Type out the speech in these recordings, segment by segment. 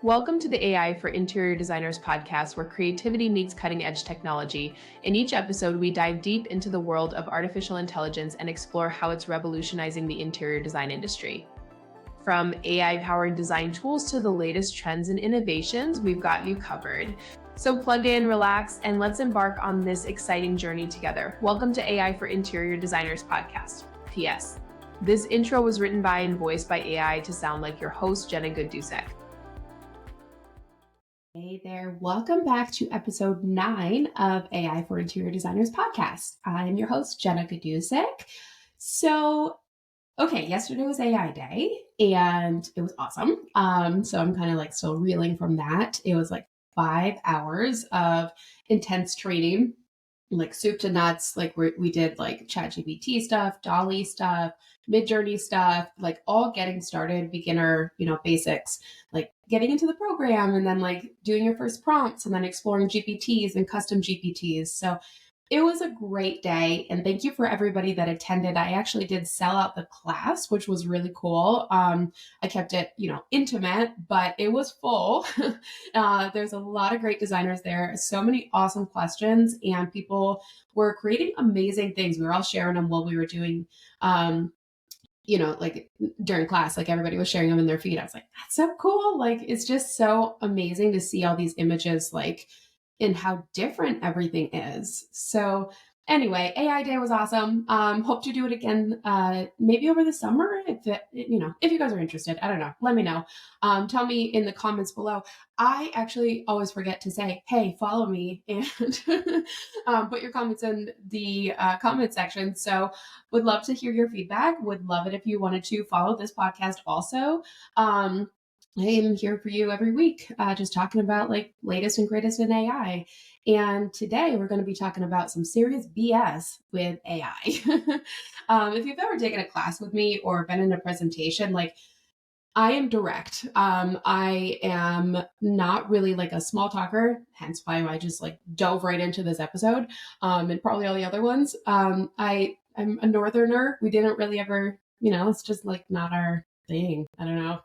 Welcome to the AI for Interior Designers podcast, where creativity meets cutting edge technology. In each episode, we dive deep into the world of artificial intelligence and explore how it's revolutionizing the interior design industry. From AI-powered design tools to the latest trends and innovations, we've got you covered. So plug in, relax, and let's embark on this exciting journey together. Welcome to AI for Interior Designers podcast. P.S. This intro was written by and voiced by AI to sound like your host, Jenna Goodusek. Hey there, welcome back to episode 9 of AI for Interior Designers podcast. I'm your host, Jenna Goodusek. So, yesterday was AI Day and it was awesome. So I'm kind of like still reeling from that. It was like 5 hours of intense training, like soup to nuts. Like we did like ChatGPT stuff, Dolly stuff, Midjourney stuff, like all getting started, beginner, basics, like getting into the program and then like doing your first prompts and then exploring GPTs and custom GPTs. So it was a great day. And thank you for everybody that attended. I actually did sell out the class, which was really cool. I kept it, intimate, but it was full. There's a lot of great designers there, so many awesome questions, and people were creating amazing things. We were all sharing them while we were doing, like during class, like everybody was sharing them in their feed. I was like, that's so cool. Like, it's just so amazing to see all these images, like, and how different everything is. So anyway, AI Day was awesome. Hope to do it again, maybe over the summer. If you guys are interested, I don't know, let me know. Tell me in the comments below. I actually always forget to say, hey, follow me, and put your comments in the comment section. So would love to hear your feedback. Would love it if you wanted to follow this podcast also. I am here for you every week, just talking about like latest and greatest in AI. And today we're going to be talking about some serious BS with AI. If you've ever taken a class with me or been in a presentation, like I am direct. I am not really like a small talker, hence why I just like dove right into this episode, and probably all the other ones. I'm a northerner. We didn't really ever, it's just like not our thing. I don't know.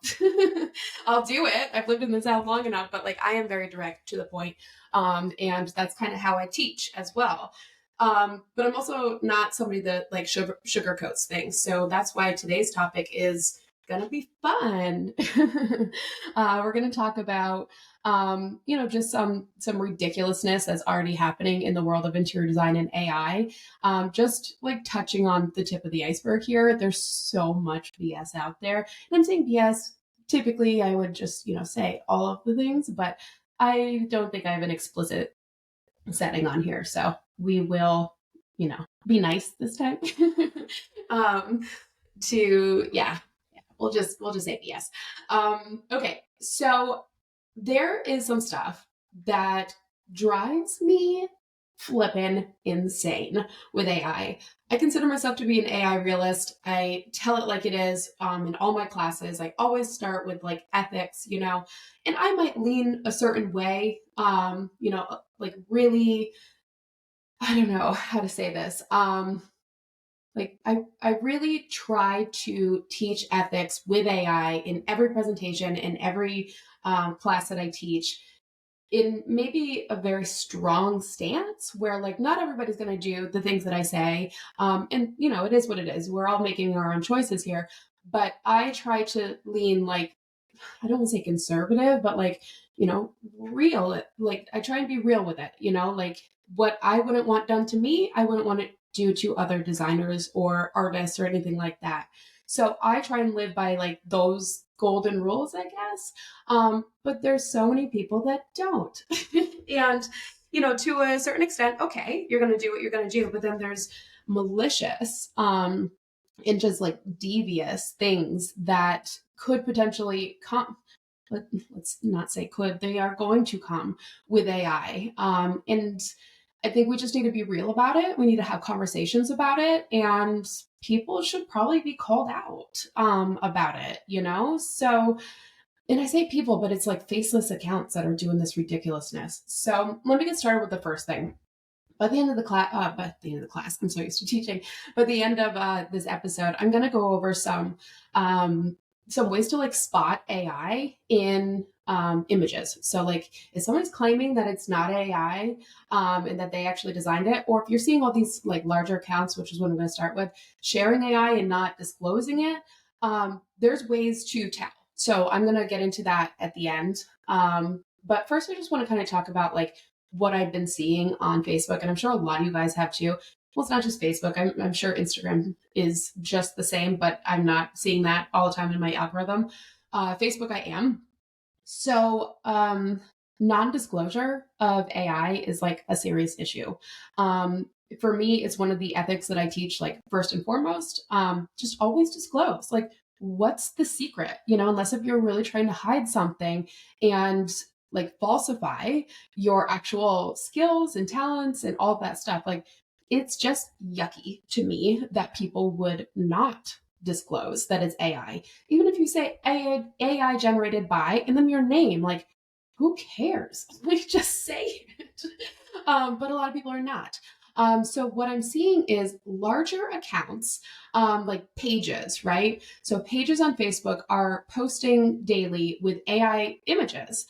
I'll do it. I've lived in the South long enough, but like I am very direct to the point. And that's kind of how I teach as well. But I'm also not somebody that like sugarcoats things. So that's why today's topic is gonna be fun. We're gonna talk about just some ridiculousness that's already happening in the world of interior design and AI. Just like touching on the tip of the iceberg here. There's so much BS out there. And I'm saying BS, typically I would just, say all of the things, but I don't think I have an explicit setting on here. So we will, be nice this time. We'll just say BS. Okay, so there is some stuff that drives me flippin' insane with AI. I consider myself to be an AI realist. I tell it like it is. In all my classes, I always start with like ethics, and I might lean a certain way, like really, I don't know how to say this. I really try to teach ethics with AI in every presentation, in every class that I teach, in maybe a very strong stance where like not everybody's going to do the things that I say. And it is what it is. We're all making our own choices here. But I try to lean like, I don't want to say conservative, but like, real. Like I try and be real with it, like what I wouldn't want done to me, I wouldn't want it do to other designers or artists or anything like that. So I try and live by like those golden rules, I guess. But there's so many people that don't. And, to a certain extent, okay, you're going to do what you're going to do. But then there's malicious and just like devious things that could potentially come. Let's not say could, they are going to come with AI. And I think we just need to be real about it. We need to have conversations about it, and people should probably be called out about it, So, and I say people, but it's like faceless accounts that are doing this ridiculousness. So let me get started with the first thing. By the end of the class, I'm so used to teaching. By the end of this episode, I'm going to go over some some ways to like spot AI in images. So like if someone's claiming that it's not AI and that they actually designed it, or if you're seeing all these like larger accounts, which is what I'm going to start with, sharing AI and not disclosing it, there's ways to tell. So I'm going to get into that at the end. But first, I just want to kind of talk about like what I've been seeing on Facebook, and I'm sure a lot of you guys have too. Well, it's not just Facebook. I'm sure Instagram is just the same, but I'm not seeing that all the time in my algorithm. Facebook, I am. So, non-disclosure of AI is like a serious issue. For me, it's one of the ethics that I teach, like first and foremost, just always disclose. Like, what's the secret? Unless if you're really trying to hide something and like falsify your actual skills and talents and all of that stuff. Like, it's just yucky to me that people would not disclose that it's AI. Even if you say AI generated by, and then your name, like, who cares? Like, just say it. But a lot of people are not. So what I'm seeing is larger accounts, like pages, right? So pages on Facebook are posting daily with AI images,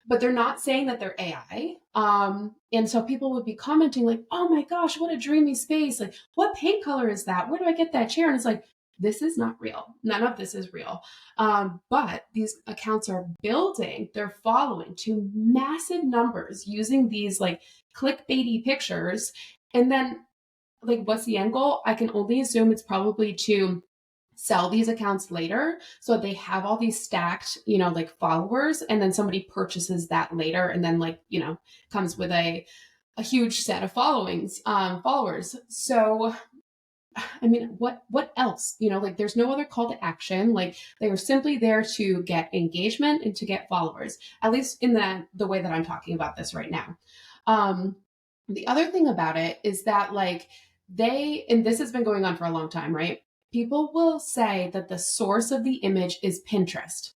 but they're not saying that they're AI. And so people would be commenting like, "Oh my gosh, what a dreamy space! Like, what paint color is that? Where do I get that chair?" And it's like, this is not real. None of this is real. But these accounts are building their following to massive numbers using these like clickbaity pictures. And then, like, what's the end goal? I can only assume it's probably to sell these accounts later, so they have all these stacked like followers, and then somebody purchases that later, and then like comes with a huge set of followers. So I mean, what else? Like, there's no other call to action. Like, they are simply there to get engagement and to get followers, at least in the way that I'm talking about this right now. The other thing about it is that like and this has been going on for a long time, right? People will say that the source of the image is Pinterest.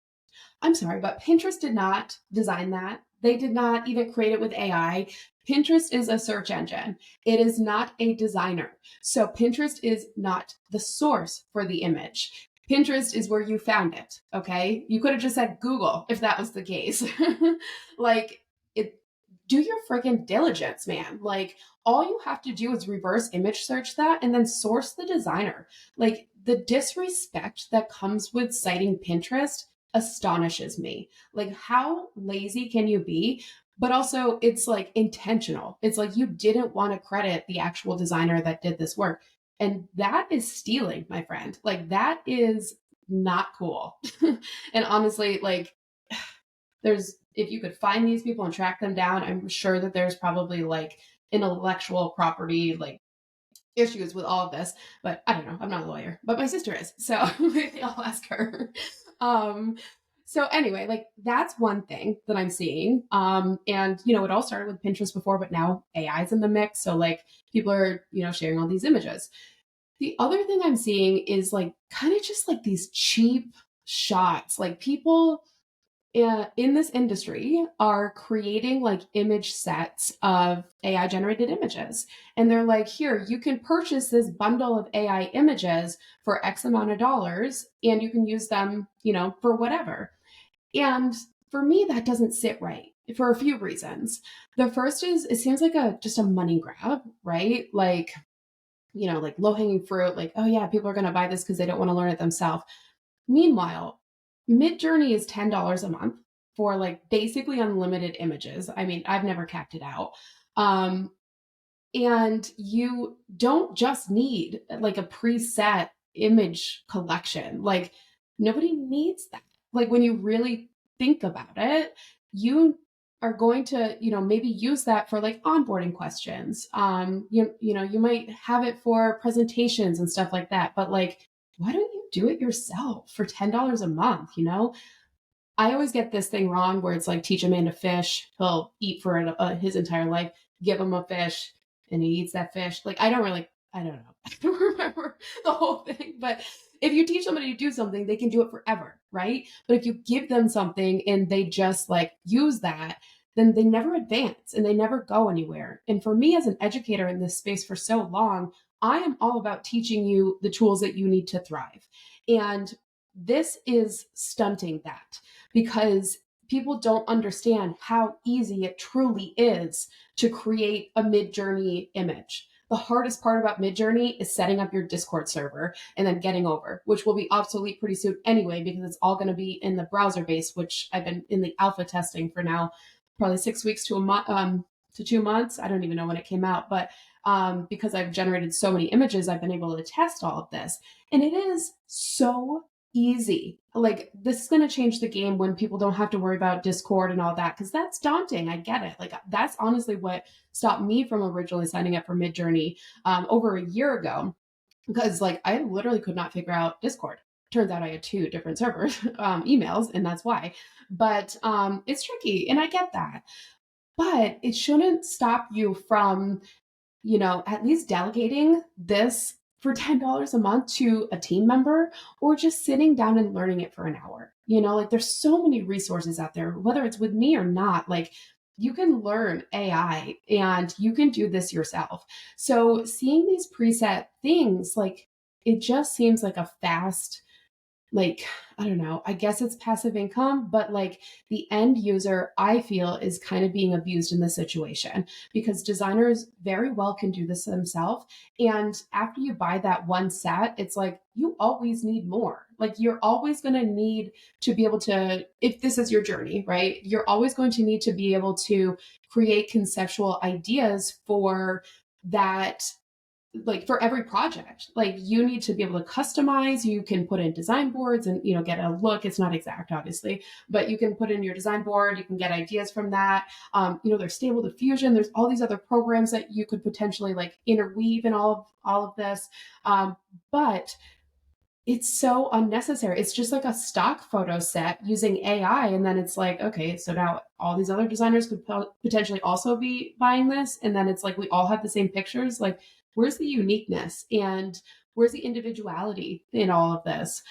I'm sorry, but Pinterest did not design that. They did not even create it with AI. Pinterest is a search engine. It is not a designer. So Pinterest is not the source for the image. Pinterest is where you found it. Okay. You could have just said Google if that was the case. Like, do your freaking diligence, man. Like, all you have to do is reverse image search that and then source the designer. Like, the disrespect that comes with citing Pinterest astonishes me. Like, how lazy can you be? But also, it's like intentional. It's like you didn't want to credit the actual designer that did this work. And that is stealing, my friend. Like, that is not cool. And honestly, like, if you could find these people and track them down, I'm sure that there's probably like intellectual property, like issues with all of this, but I don't know. I'm not a lawyer, but my sister is. So maybe I'll ask her. So anyway, like, that's one thing that I'm seeing. And it all started with Pinterest before, but now AI's in the mix. So like people are, sharing all these images. The other thing I'm seeing is like kind of just like these cheap shots, like people in this industry are creating like image sets of AI generated images. And they're like, here, you can purchase this bundle of AI images for X amount of dollars, and you can use them, for whatever. And for me, that doesn't sit right for a few reasons. The first is it seems like just a money grab, right? Like, like low hanging fruit, like, oh yeah, people are going to buy this because they don't want to learn it themselves. Meanwhile, Midjourney is $10 a month for like basically unlimited images. I mean, I've never capped it out. And you don't just need like a preset image collection. Like, nobody needs that. Like, when you really think about it, you are going to, maybe use that for like onboarding questions. You might have it for presentations and stuff like that. But like, why don't you do it yourself for $10 a month? I always get this thing wrong where it's like, teach a man to fish, he'll eat for his entire life. Give him a fish and he eats that fish. Like, I don't know. I don't remember the whole thing, but if you teach somebody to do something, they can do it forever, right? But if you give them something and they just like use that, then they never advance and they never go anywhere. And for me as an educator in this space for so long, I am all about teaching you the tools that you need to thrive. And this is stunting that, because people don't understand how easy it truly is to create a Mid-Journey image. The hardest part about Mid-Journey is setting up your Discord server and then getting over, which will be obsolete pretty soon anyway, because it's all going to be in the browser base, which I've been in the alpha testing for now, probably 6 weeks to a month, to 2 months. I don't even know when it came out, but because I've generated so many images, I've been able to test all of this. And it is so easy. Like, this is going to change the game when people don't have to worry about Discord and all that, because that's daunting. I get it. Like, that's honestly what stopped me from originally signing up for Mid-Journey over a year ago, because like I literally could not figure out Discord. Turns out I had two different servers, emails, and that's why. But it's tricky, and I get that. But it shouldn't stop you from, at least delegating this for $10 a month to a team member, or just sitting down and learning it for an hour. Like, there's so many resources out there, whether it's with me or not. Like, you can learn AI and you can do this yourself. So seeing these preset things, like, it just seems like a fast, like, I don't know, I guess it's passive income, but like the end user, I feel, is kind of being abused in this situation, because designers very well can do this themselves. And after you buy that one set, it's like you always need more. Like, you're always going to need to be able to, if this is your journey, right? You're always going to need to be able to create conceptual ideas for that, like for every project. Like, you need to be able to customize. You can put in design boards and get a look. It's not exact, obviously, but you can put in your design board. You can get ideas from that. There's Stable Diffusion. There's all these other programs that you could potentially like interweave in all of this. But it's so unnecessary. It's just like a stock photo set using AI. And then it's like, okay, so now all these other designers could potentially also be buying this. And then it's like, we all have the same pictures. Like, where's the uniqueness and where's the individuality in all of this?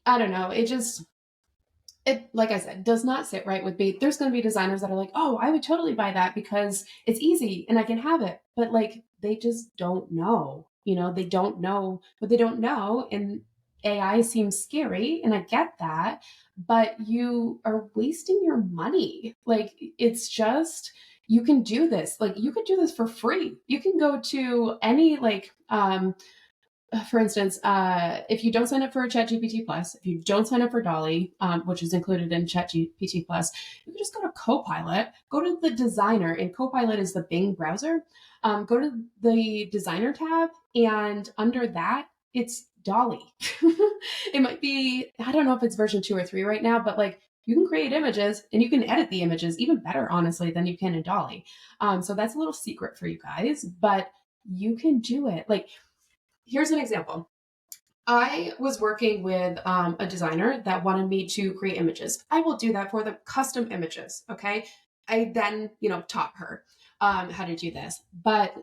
I don't know. It, like I said, does not sit right with me. There's going to be designers that are like, oh, I would totally buy that because it's easy and I can have it. But like, they just don't know. They don't know what they don't know. And AI seems scary, and I get that, but you are wasting your money. Like, it's just, you can do this. Like, you could do this for free. You can go to any, like, for instance, if you don't sign up for ChatGPT Plus, if you don't sign up for Dolly, which is included in ChatGPT Plus, you can just go to Copilot, go to the designer, and Copilot is the Bing browser. Go to the designer tab, and under that, it's Dolly. It might be, I don't know if it's version 2 or 3 right now, but like, you can create images and you can edit the images even better, honestly, than you can in Dolly. So that's a little secret for you guys, but you can do it. Like, here's an example. I was working with a designer that wanted me to create images. I will do that for them, custom images. Okay. I then, taught her how to do this. But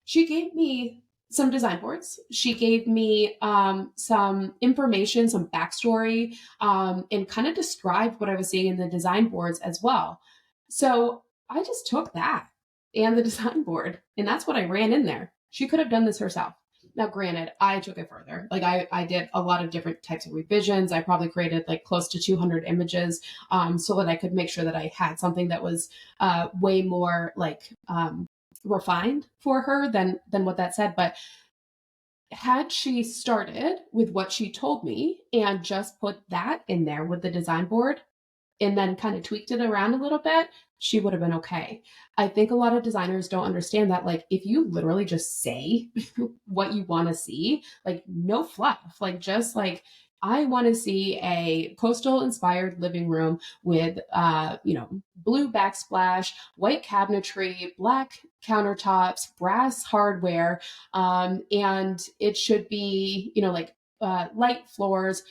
she gave me some design boards. She gave me some information, some backstory, and kind of described what I was seeing in the design boards as well. So I just took that and the design board, and that's what I ran in there. She could have done this herself. Now, granted, I took it further. Like, I did a lot of different types of revisions. I probably created like close to 200 images so that I could make sure that I had something that was way more like refined for her than what that said. But had she started with what she told me and just put that in there with the design board, and then kind of tweaked it around a little bit, she would have been okay. I think a lot of designers don't understand that, like, if you literally just say what you want to see, like, no fluff, like, just like, I want to see a coastal inspired living room with, blue backsplash, white cabinetry, black countertops, brass hardware, and it should be, light floors.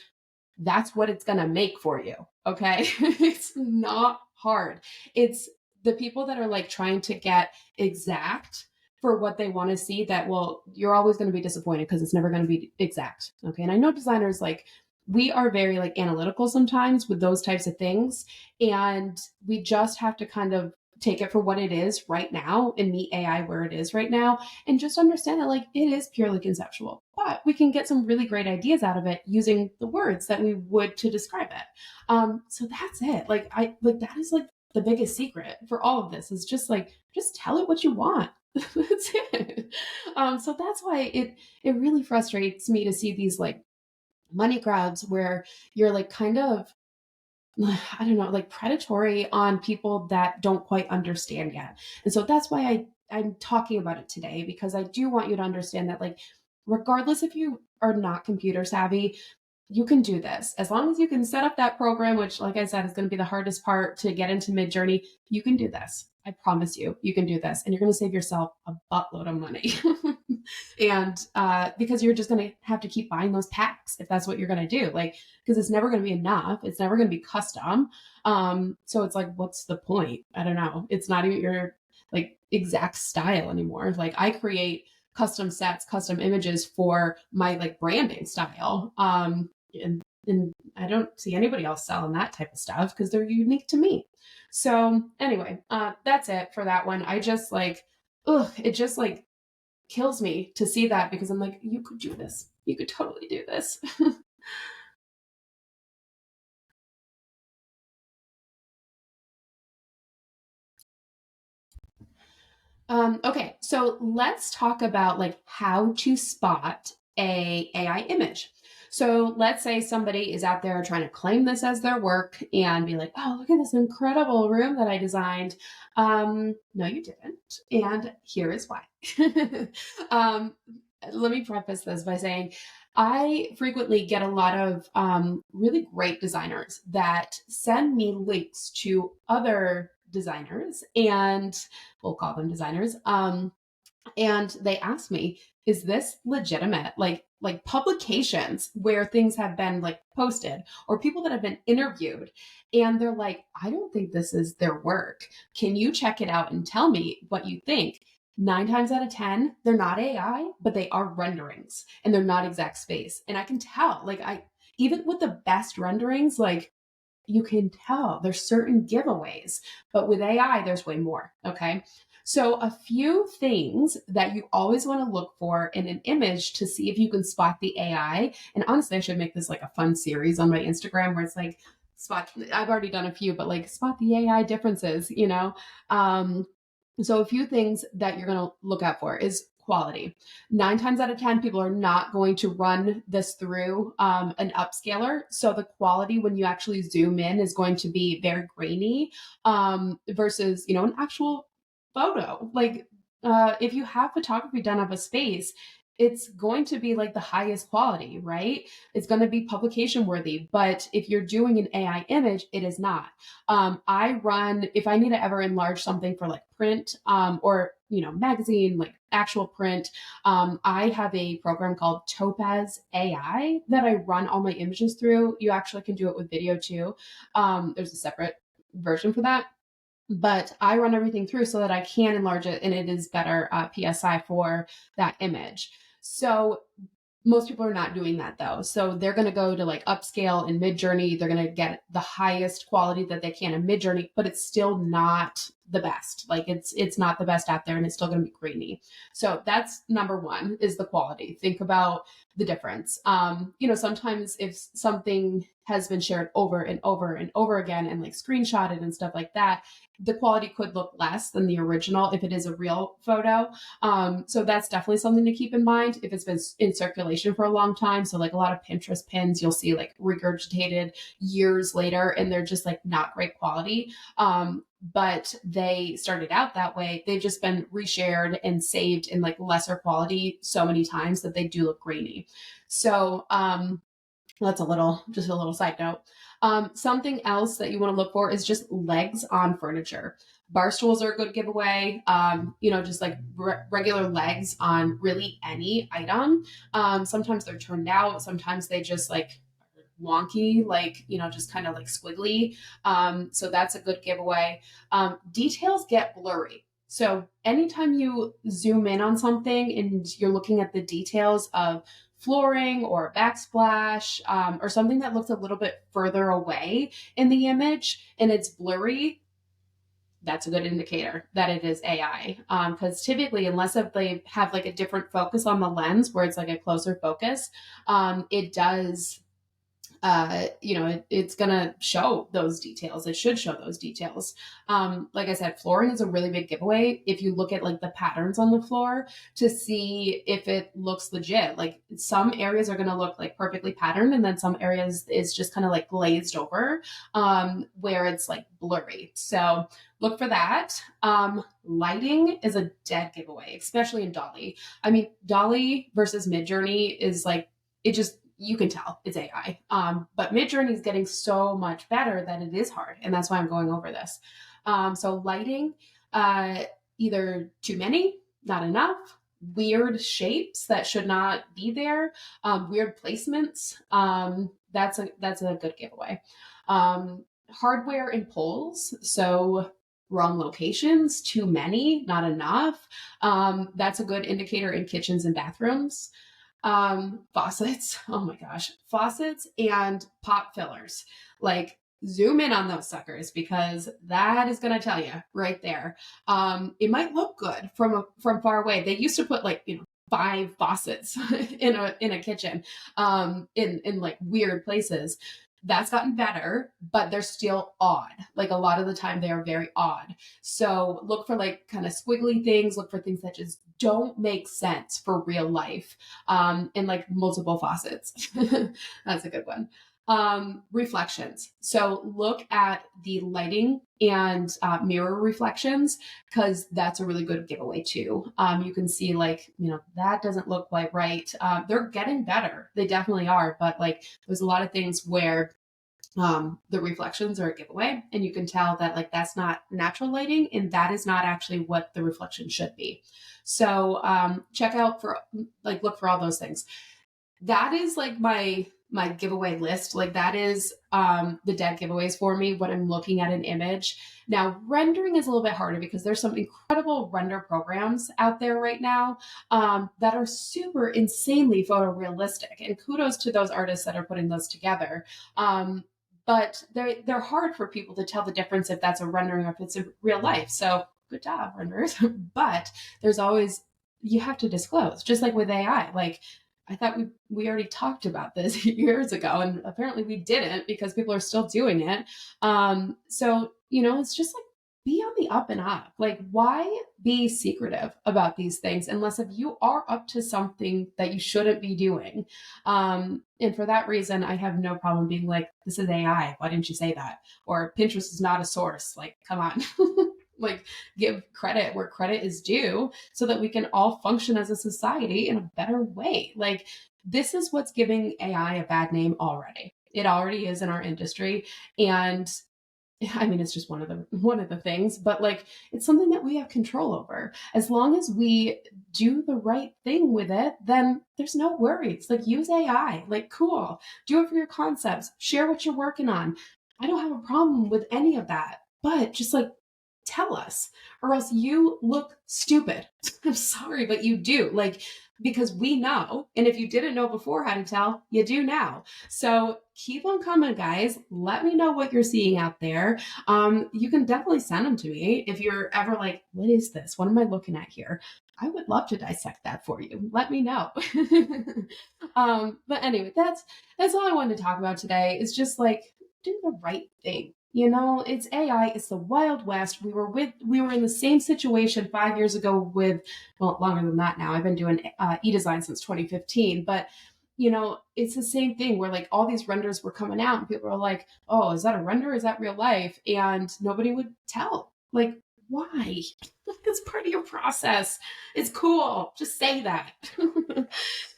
That's what it's going to make for you. Okay. It's not hard. It's the people that are like trying to get exact for what they want to see that, well, you're always going to be disappointed because it's never going to be exact. Okay. And I know designers, like, we are very like analytical sometimes with those types of things. And we just have to kind of take it for what it is right now and meet AI where it is right now, and just understand that, like, it is purely conceptual. but we can get some really great ideas out of it using the words that we would to describe it. So that's it. Like that is like the biggest secret for all of this is just tell it what you want. That's it. So that's why it really frustrates me to see these like money grabs where you're like kind of I don't know, like predatory on people that don't quite understand yet. And so that's why I'm talking about it today because I do want you to understand that like regardless if you are not computer savvy, you can do this. As long as you can set up that program, which, like I said, is going to be the hardest part to get into Midjourney, you can do this. I promise you, you can do this. And you're going to save yourself a buttload of money. And because you're just going to have to keep buying those packs if that's what you're going to do. Like, because it's never going to be enough. It's never going to be custom. So it's like, what's the point? I don't know. It's not even your like exact style anymore. Like, I create custom sets, custom images for my like branding style. And I don't see anybody else selling that type of stuff because they're unique to me. So anyway, that's it for that one. I just like, it just like kills me to see that because I'm like, you could do this. You could totally do this. Okay, so let's talk about like how to spot a AI image. So let's say somebody is out there trying to claim this as their work and be like, "Oh, look at this incredible room that I designed." No, you didn't, and here is why. um, Let me preface this by saying I frequently get a lot of really great designers that send me links to other designers, and we'll call them designers. And they ask me, is this legitimate? Like publications where things have been like posted or people that have been interviewed and they're like, I don't think this is their work. Can you check it out and tell me what you think? 9 times out of 10, they're not AI, but they are renderings and they're not exact space. And I can tell, like even with the best renderings, like you can tell there's certain giveaways, but with AI, there's way more. Okay. So, a few things that you always want to look for in an image to see if you can spot the AI. And honestly, I should make this like a fun series on my Instagram where it's like, spot, I've already done a few, but like spot the AI differences, you know? Um, so, a few things that you're going to look out for is quality. 9 times out of 10, people are not going to run this through an upscaler. So the quality when you actually zoom in is going to be very grainy versus, an actual photo. Like if you have photography done of a space, it's going to be like the highest quality, right? It's going to be publication worthy. But if you're doing an AI image, it is not. I run, if I need to ever enlarge something for like print or, magazine, like actual print, I have a program called Topaz AI that I run all my images through. You actually can do it with video too. There's a separate version for that, but I run everything through so that I can enlarge it and it is better PSI for that image. So most people are not doing that though. So they're going to go to like upscale in Midjourney. They're going to get the highest quality that they can in Midjourney, but it's still not the best. Like it's not the best out there and it's still going to be grainy. So that's number one is the quality. Think about the difference. Sometimes if something has been shared over and over and over again and like screenshotted and stuff like that, the quality could look less than the original if it is a real photo. So that's definitely something to keep in mind if it's been in circulation for a long time. So like a lot of Pinterest pins, you'll see like regurgitated years later and they're just like not great quality. But they started out that way. They've just been reshared and saved in like lesser quality so many times that they do look grainy. So that's just a little side note. Something else that you want to look for is just legs on furniture. Bar stools are a good giveaway. Just like regular legs on really any item. Sometimes they're turned out. Sometimes they just like wonky, like, just kind of like squiggly. So that's a good giveaway. Details get blurry. So anytime you zoom in on something and you're looking at the details of flooring or a backsplash or something that looks a little bit further away in the image and it's blurry, that's a good indicator that it is AI. Because typically, unless if they have like a different focus on the lens where it's like a closer focus, it does it's going to show those details. It should show those details. Like I said, flooring is a really big giveaway. If you look at like the patterns on the floor to see if it looks legit, like some areas are going to look like perfectly patterned, and then some areas it's just kind of like glazed over, where it's like blurry. So look for that. Lighting is a dead giveaway, especially in Dolly. I mean, Dolly versus Midjourney is like, it just, you can tell it's AI. But Midjourney is getting so much better that it is hard. And that's why I'm going over this. So lighting, either too many, not enough, weird shapes that should not be there, weird placements. That's a good giveaway. Hardware and poles. So wrong locations, too many, not enough. That's a good indicator in kitchens and bathrooms. Faucets. Oh my gosh. Faucets and pop fillers. Like zoom in on those suckers because that is going to tell you right there. It might look good from far away. They used to put like, 5 faucets in a kitchen, in like weird places. That's gotten better, but they're still odd. Like a lot of the time they are very odd. So look for like kind of squiggly things, look for things that just don't make sense for real life, and like multiple faucets. That's a good one. Reflections. So look at the lighting and mirror reflections, because that's a really good giveaway too. You can see like, that doesn't look quite right. They're getting better. They definitely are. But like there's a lot of things where the reflections are a giveaway, and you can tell that like that's not natural lighting and that is not actually what the reflection should be. So check out for like, look for all those things. That is like my giveaway list. Like that is the dead giveaways for me when I'm looking at an image. Now rendering is a little bit harder because there's some incredible render programs out there right now that are super insanely photorealistic, and kudos to those artists that are putting those together. But they're hard for people to tell the difference if that's a rendering or if it's a real life. So good job, renderers. But there's always, you have to disclose, just like with AI. Like I thought we already talked about this years ago, and apparently we didn't because people are still doing it. So it's just like, be on the up and up. Like, why be secretive about these things unless if you are up to something that you shouldn't be doing? And for that reason, I have no problem being like, this is AI. Why didn't you say that? Or Pinterest is not a source. Like, come on. Like, give credit where credit is due so that we can all function as a society in a better way. Like, this is what's giving AI a bad name already. It already is in our industry. And I mean, it's just one of the things, but like, it's something that we have control over. As long as we do the right thing with it, then there's no worries. Like, use AI, like, cool. Do it for your concepts. Share what you're working on. I don't have a problem with any of that, but just like, tell us, or else you look stupid. I'm sorry, but you do. Like, because we know. And if you didn't know before how to tell, you do now. So keep on coming, guys. Let me know what you're seeing out there. You can definitely send them to me if you're ever like, what is this? What am I looking at here? I would love to dissect that for you. Let me know. But anyway, that's all I wanted to talk about today, is just like, do the right thing. It's AI. It's the Wild West. We were in the same situation 5 years ago with, well, longer than that now. I've been doing e-design since 2015, but it's the same thing where like all these renders were coming out and people were like, oh, is that a render? Is that real life? And nobody would tell. Like, why? It's part of your process. It's cool. Just say that.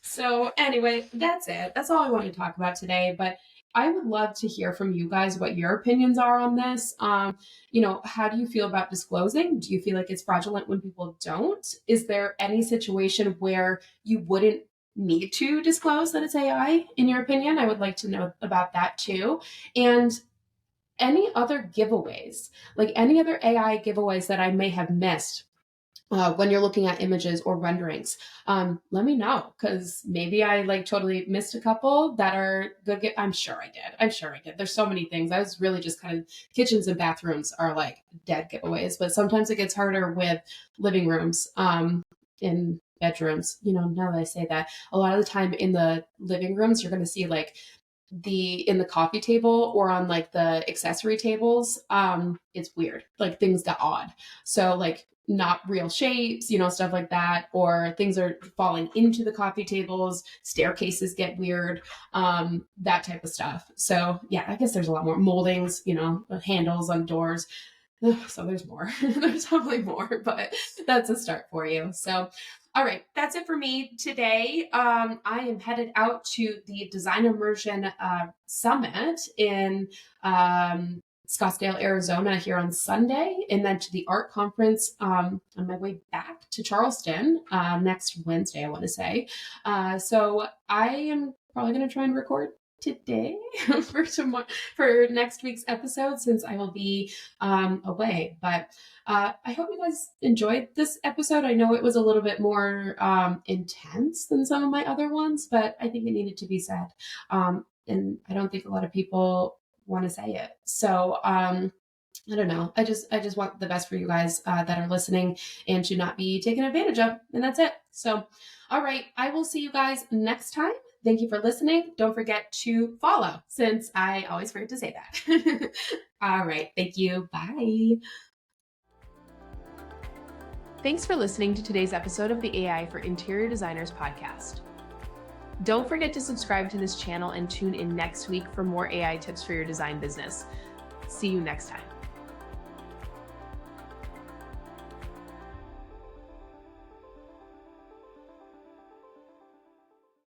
So anyway, that's it. That's all I wanted to talk about today. But I would love to hear from you guys what your opinions are on this. How do you feel about disclosing? Do you feel like it's fraudulent when people don't? Is there any situation where you wouldn't need to disclose that it's AI, in your opinion? I would like to know about that too. And any other giveaways, like any other AI giveaways that I may have missed, when you're looking at images or renderings. Let me know, because maybe I like totally missed a couple that are good. I'm sure I did. I'm sure I did. There's so many things. I was really just kind of, kitchens and bathrooms are like dead giveaways, but sometimes it gets harder with living rooms, in bedrooms. Now that I say that, a lot of the time in the living rooms, you're going to see like in the coffee table or on like the accessory tables, it's weird, like things got odd. So like not real shapes, stuff like that, or things are falling into the coffee tables, staircases get weird, that type of stuff. So yeah, I guess there's a lot more moldings, handles on doors. So there's more. There's probably more, but that's a start for you. So, all right, that's it for me today. I am headed out to the Design Immersion Summit in Scottsdale, Arizona here on Sunday, and then to the art conference on my way back to Charleston next Wednesday, I want to say. So I am probably going to try and record today for next week's episode, since I will be away. But I hope you guys enjoyed this episode. I know it was a little bit more intense than some of my other ones, but I think it needed to be said. And I don't think a lot of people want to say it. So I don't know. I just want the best for you guys that are listening and to not be taken advantage of. And that's it. So, all right. I will see you guys next time. Thank you for listening. Don't forget to follow, since I always forget to say that. All right. Thank you. Bye. Thanks for listening to today's episode of the AI for Interior Designers podcast. Don't forget to subscribe to this channel and tune in next week for more AI tips for your design business. See you next time.